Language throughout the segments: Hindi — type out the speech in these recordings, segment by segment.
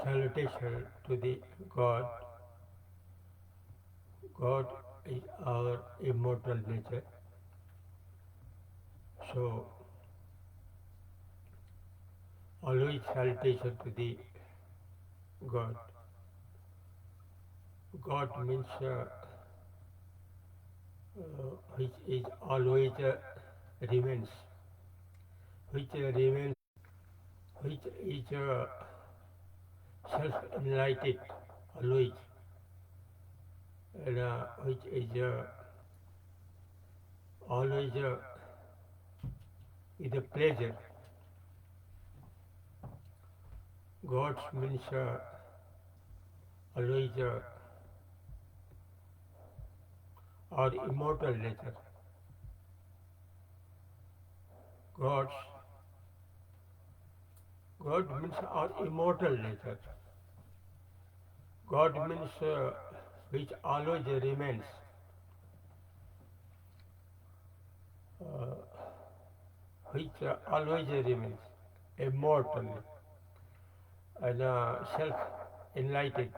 salutation to the God. God is our immortal nature. So, always salutation to the God. God means which is always remains, which remains, which is self-enlightened always, and which is always is a pleasure. God means always our immortal nature. God's God means our immortal nature. God means which always remains, uh, which always remains, immortal and self-enlightened,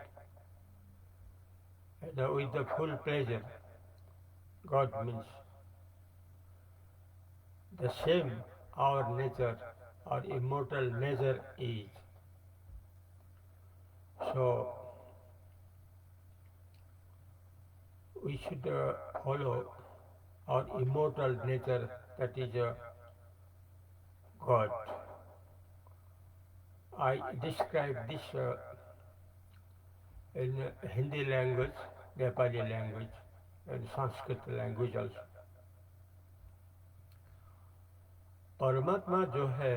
and with the full pleasure. God means the same our nature, our immortal nature is. So we should follow our immortal nature, that is God. I describe this in Hindi language, Nepali language, and Sanskrit language also. परमात्मा जो है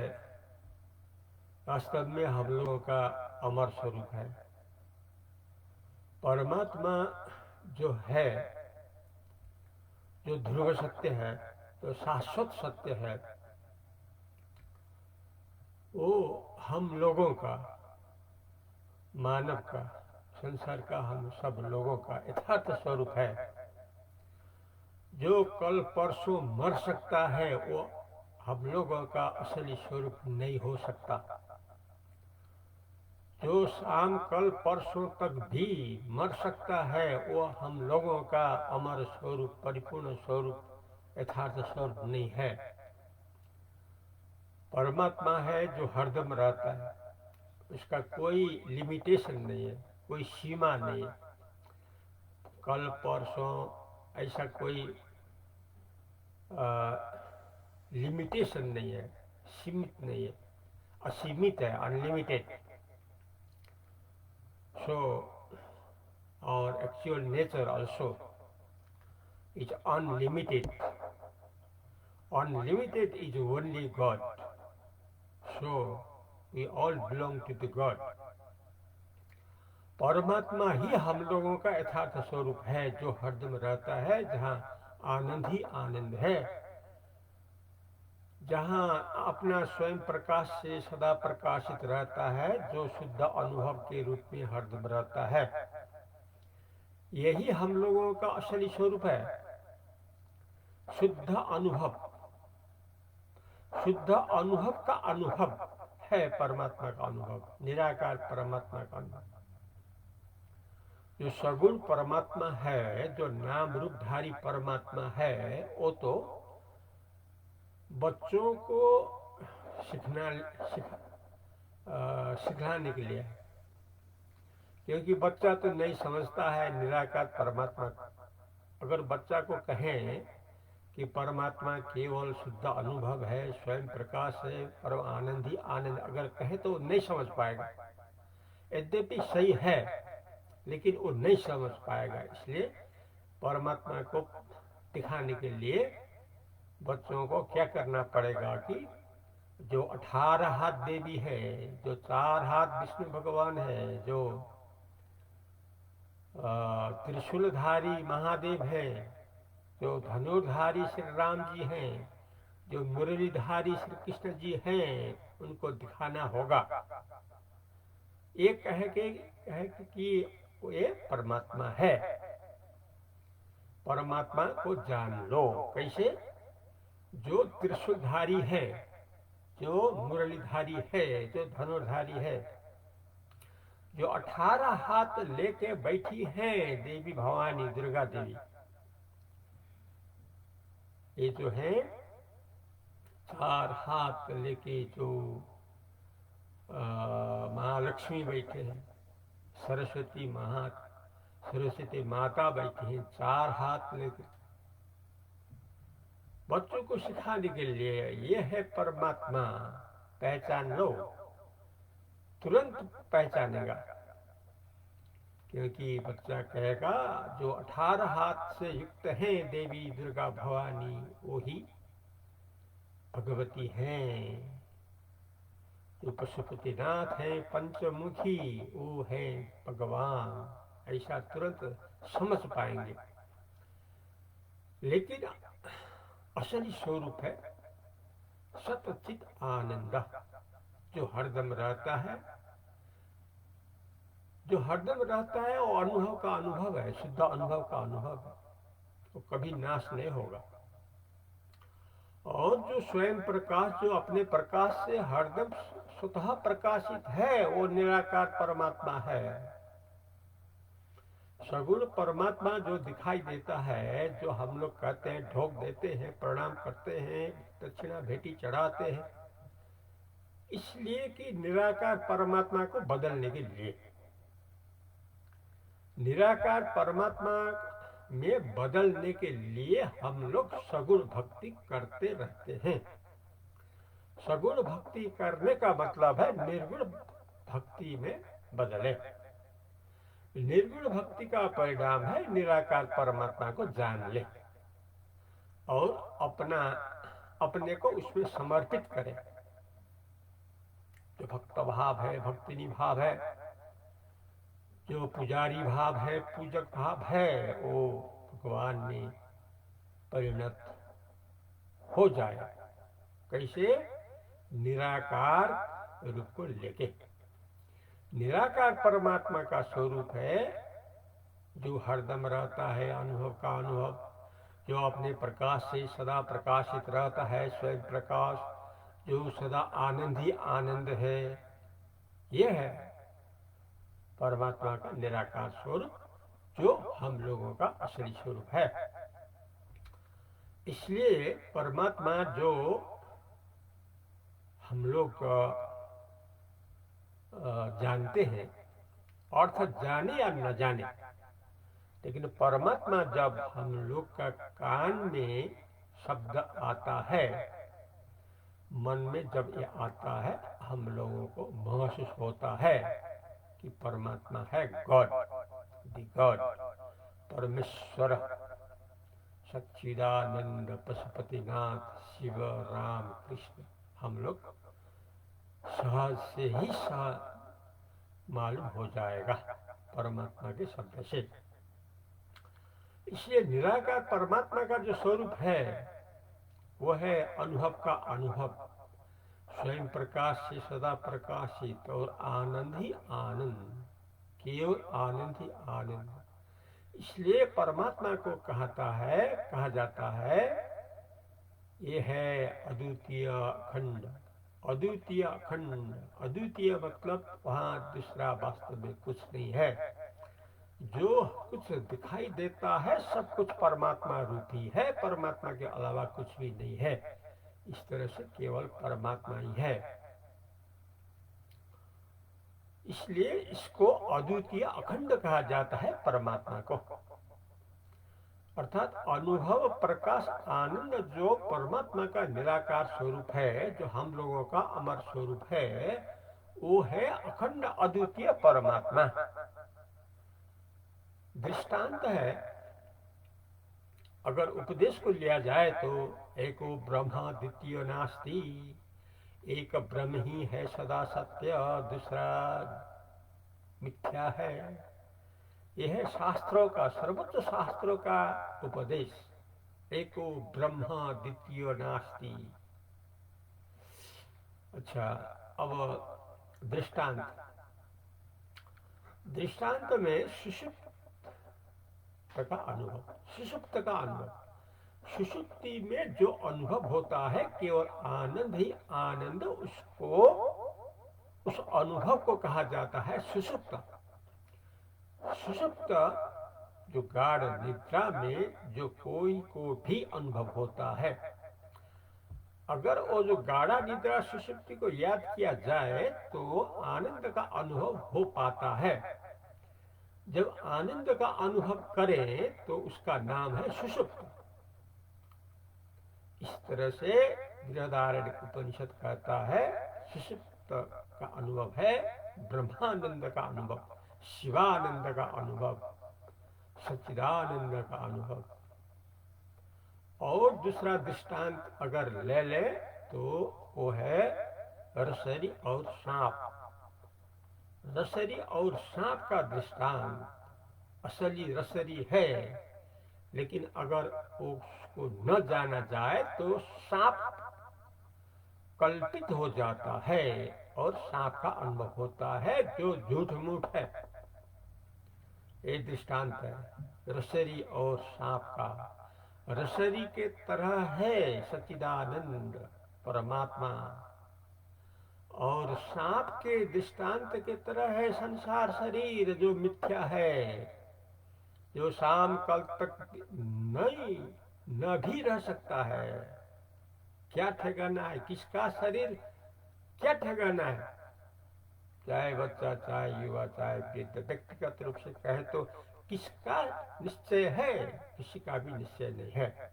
वास्तव में हम लोगों का अमर स्वरूप है। परमात्मा जो है, जो ध्रुव सत्य है, जो शाश्वत सत्य है, वो हम लोगों का, मानव का, संसार का, हम सब लोगों का यथार्थ स्वरूप है। जो कल परसों मर सकता है वो हम लोगों का असली स्वरूप नहीं हो सकता। जो शाम कल परसों तक भी मर सकता है वो हम लोगों का अमर स्वरूप, परिपूर्ण स्वरूप, यथार्थ स्वरूप नहीं है। परमात्मा है जो हरदम रहता है, उसका कोई लिमिटेशन नहीं है, कोई सीमा नहीं है। कल परसों ऐसा कोई लिमिटेशन नहीं है, सीमित नहीं है, असीमित है, unlimited. So our actual nature also is unlimited. Unlimited is only God. So we all belong to the God. परमात्मा ही हम लोगों का यथार्थ स्वरूप है, जो हरदम रहता है, जहाँ आनंद ही आनंद है, जहाँ अपना स्वयं प्रकाश से सदा प्रकाशित रहता है, जो शुद्ध अनुभव के रूप में हरदम रहता है। यही हम लोगों का असली स्वरूप है। शुद्ध अनुभव, शुद्ध अनुभव का अनुभव है परमात्मा का अनुभव, निराकार परमात्मा का अनुभव। जो सगुण परमात्मा है, जो नाम रूपधारी परमात्मा है, वो तो बच्चों को सिखाने के लिए है, क्योंकि बच्चा तो नहीं समझता है निराकार परमात्मा। अगर बच्चा को कहें कि परमात्मा केवल शुद्ध अनुभव है, स्वयं प्रकाश है, परम आनंद ही आनंद, अगर कहे तो नहीं समझ पाएगा। यद्यपि सही है, लेकिन वो नहीं समझ पाएगा। इसलिए परमात्मा को दिखाने के लिए बच्चों को क्या करना पड़ेगा कि जो 18 हाथ देवी है, जो 4 हाथ विष्णु भगवान है, जो त्रिशूलधारी महादेव है, जो धनुर्धारी श्री राम जी हैं, जो मुरलीधारी श्री कृष्ण जी हैं, उनको दिखाना होगा। ये कहे कि ये परमात्मा है, परमात्मा को जान लो। कैसे? जो त्रिशूलधारी है, जो मुरलीधारी है, जो धनुर्धारी है, जो 18 हाथ लेके बैठी हैं देवी भवानी दुर्गा देवी, ये जो है 4 हाथ लेके जो महालक्ष्मी बैठे हैं, सरस्वती माता बैठी हैं 4 हाथ लेके। बच्चों को सिखाने के लिए ये है परमात्मा, पहचान लो, तुरंत पहचानेगा। क्योंकि बच्चा कहेगा जो 18 हाथ से युक्त हैं देवी दुर्गा भवानी, वो ही भगवती हैं। जो पशुपतिनाथ हैं पंचमुखी, वो है भगवान, ऐसा तुरंत समझ पाएंगे। लेकिन असली स्वरूप है सतचित आनंद, जो हरदम रहता है, जो हरदम रहता है, वो अनुभव का अनुभव है, शुद्ध अनुभव का अनुभव है, तो कभी नाश नहीं होगा। और जो स्वयं प्रकाश, जो अपने प्रकाश से हरदम स्वतः प्रकाशित है, वो निराकार परमात्मा है। सगुण परमात्मा जो दिखाई देता है, जो हम लोग कहते हैं, ढोक देते हैं, प्रणाम करते हैं, दक्षिणा भेटी चढ़ाते हैं, इसलिए कि निराकार परमात्मा को बदलने के लिए। निराकार परमात्मा में बदलने के लिए हम लोग सगुण भक्ति करते रहते हैं। सगुण भक्ति करने का मतलब है निर्गुण भक्ति में बदले। निर्गुण भक्ति का परिणाम है निराकार परमात्मा को जान ले और अपने को उसमें समर्पित करें। जो भक्त भाव है, भक्तिनी भाव है, जो पुजारी भाव है, पूजक भाव है, वो भगवान में परिणत हो जाए। कैसे? निराकार रूप को लेके। निराकार परमात्मा का स्वरूप है जो हरदम रहता है, अनुभव का अनुभव, जो अपने प्रकाश से सदा प्रकाशित रहता है, स्वयं प्रकाश, जो सदा आनंद ही आनंद है। यह है परमात्मा का निराकार स्वरूप, जो हम लोगों का असली स्वरूप है। इसलिए परमात्मा जो हम लोग जानते हैं, अर्थात जाने या न जाने, लेकिन परमात्मा जब हम लोग का कान में शब्द आता है, मन में जब ये आता है, हम लोगों को महसूस होता है कि परमात्मा है गॉड, द गॉड, परमेश्वर, सच्चिदानंद पशुपतिनाथ शिव राम कृष्ण। हम लोग सहज से ही मालूम हो जाएगा परमात्मा के शब्द से। इसलिए निराकार परमात्मा का जो स्वरूप है वह है अनुभव का अनुभव, स्वयं प्रकाश से सदा प्रकाशित और आनंद ही आनंद, केवल आनंद ही आनंद। इसलिए परमात्मा को कहा जाता है ये है अद्वितीय अखंड। अद्वितीय अखंड, अद्वितीय मतलब वहाँ दूसरा वास्तव में कुछ नहीं है। जो कुछ दिखाई देता है सब कुछ परमात्मा रूपी है, परमात्मा के अलावा कुछ भी नहीं है। इस तरह से केवल परमात्मा ही है। इसलिए इसको अद्वितीय अखंड कहा जाता है परमात्मा को। अर्थात अनुभव प्रकाश आनंद जो परमात्मा का निराकार स्वरूप है, जो हम लोगों का अमर स्वरूप है, वो है अखंड अद्वितीय परमात्मा। दृष्टांत है, अगर उपदेश को लिया जाए तो एको ब्रह्म द्वितीय नास्ति, एक ब्रह्म ही है सदा सत्य, दूसरा मिथ्या है। यह है शास्त्रों का, सर्वोच्च शास्त्रों का उपदेश, एको ब्रह्म द्वितीय नास्ति। अच्छा, अब दृष्टांत में सुषुप्त का अनुभव, सुषुप्त का अनुभव, सुषुप्ति में जो अनुभव होता है केवल आनंद ही आनंद, उसको उस अनुभव को कहा जाता है सुषुप्त। सुषुप्त जो गाढ़ निद्रा में जो कोई को भी अनुभव होता है, अगर वो जो गाढ़ा निद्रा सुषुप्ति को याद किया जाए तो आनंद का अनुभव हो पाता है। जब आनंद का अनुभव करें तो उसका नाम है सुषुप्त। इस तरह से बृहदारण्यक उपनिषद कहता है सुषुप्त का अनुभव है ब्रह्मानंद का अनुभव, शिवानंद का अनुभव, सच्चिदानंद का अनुभव। और दूसरा दृष्टांत अगर ले ले तो वो है रसरी और सांप। रसरी और सांप का दृष्टांत असली रसरी है, लेकिन अगर उसको न जाना जाए तो सांप कल्पित हो जाता है और सांप का अनुभव होता है जो झूठ मूठ है। ये दृष्टांत है रसरी और सांप का। रसरी के तरह है सच्चिदानंद परमात्मा, और सांप के दृष्टांत के तरह है संसार शरीर जो मिथ्या है, जो शाम कल तक नहीं न भी रह सकता है। क्या ठिकाना है किसका शरीर, क्या ठिकाना है? चाहे बच्चा, चाहे युवा, चाहे वृद्ध, व्यक्तिगत रूप से कहे तो किसका निश्चय है? किसी का भी निश्चय नहीं है।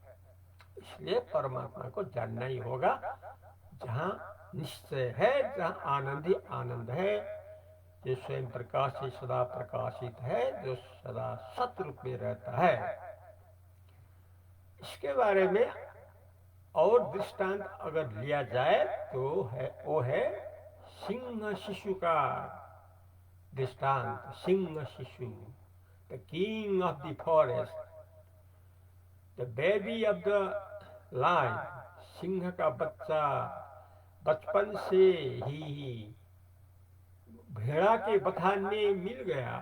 इसलिए परमात्मा को जानना ही होगा। जहाँ निश्चय है, जहाँ आनंद ही आनंद है, जो स्वयं प्रकाश से सदा प्रकाशित है, जो सदा सतरूप में रहता है। इसके बारे में और दृष्टांत अगर लिया जाए तो वो है सिंह शिशु का दृष्टांत। सिंह शिशु, the king of the forest, the baby of the lion. सिंह का बच्चा बचपन से ही भेड़ा के बथान में मिल गया,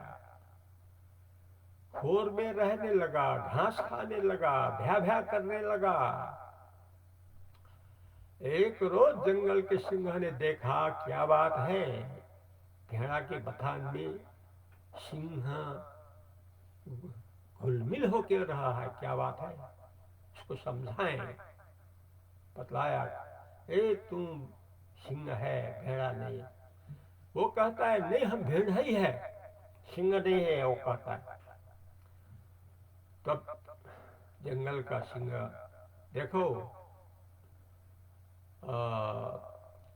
खोर में रहने लगा, घास खाने लगा, भ्या भ्या करने लगा। एक रोज जंगल के सिंह ने देखा, क्या बात है, भेड़ा के बथान में सिंह घुलमिल होकर रहा है, क्या बात है? उसको समझाएं, बतलाया, तुम सिंह है, भेड़ा नहीं। वो कहता है नहीं, हम भेड़ ही है, सिंह नहीं है, वो कहता है। तब जंगल का सिंह, देखो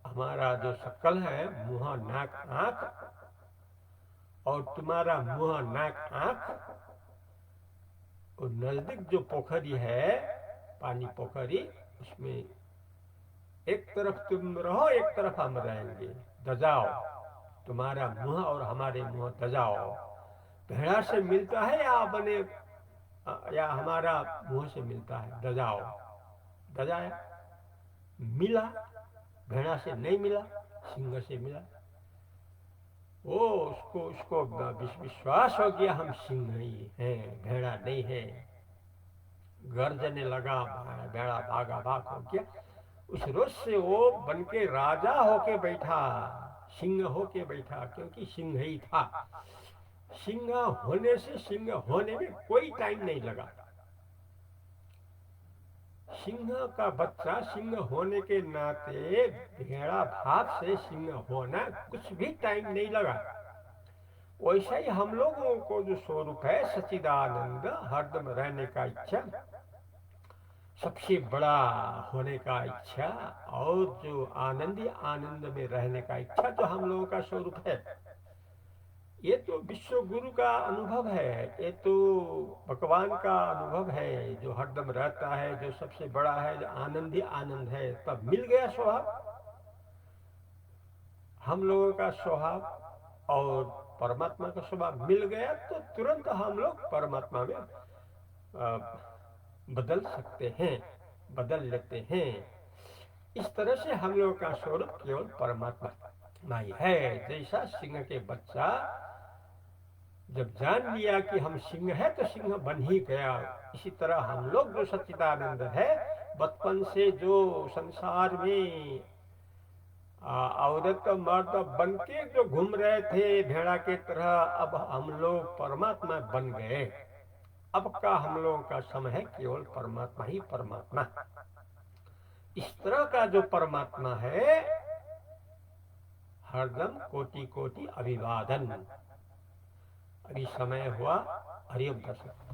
हमारा जो शक्ल है, मुंह नाक आंख, और तुम्हारा मुंह नाक आंख, और नजदीक जो पोखरी है, पानी पोखरी, उसमें एक तरफ तुम रहो, एक तरफ हम रहेंगे, दजाओ, तुम्हारा मुंह और हमारे मुंह दजाओ। भेड़ा से मिलता है या हमारा मुंह से मिलता है, दजाओ। दजाया, मिला, भेड़ा से नहीं मिला, सिंह से मिला। वो उसको विश्वास हो गया, हम सिंह ही हैं, भेड़ा नहीं है। गर्जने लगा, भेड़ा भागा, भाग हो गया। उस रोज से वो बन के राजा होके बैठा, सिंह होके बैठा, क्योंकि सिंह ही था। सिंह होने से सिंह होने में कोई टाइम नहीं लगा। सिंह का बच्चा सिंह होने के नाते भेड़ा भाग से सिंह होना कुछ भी टाइम नहीं लगा। वैसा ही हम लोगों को जो स्वरूप है सच्चिदानंद, हरदम रहने का इच्छा, सबसे बड़ा होने का इच्छा, और जो आनंद में रहने का इच्छा, जो हम लोगों का स्वरूप है, ये तो विश्व गुरु का अनुभव है, ये तो भगवान का अनुभव है, जो हरदम रहता है, जो सबसे बड़ा है, जो आनंद ही आनंद है। तब मिल गया स्वभाव, हम लोगों का स्वभाव और परमात्मा का स्वभाव मिल गया, तो तुरंत हम लोग परमात्मा में बदल सकते हैं, बदल लेते हैं। इस तरह से हम लोगों का स्वरूप केवल परमात्मा ही है। जैसा सिंह के बच्चा जब जान लिया कि हम सिंह है तो सिंह बन ही गया, इसी तरह हम लोग जो सच्चिदानंद है, बचपन से जो संसार में औरत मर्द बन के जो घूम रहे थे भेड़ा के तरह, अब हम लोग परमात्मा बन गए। अब का हम लोगों का समय है केवल परमात्मा ही परमात्मा। इस तरह का जो परमात्मा है, हरदम कोटि कोटि अभिवादन। अभी समय हुआ, हरिओम दर्शक।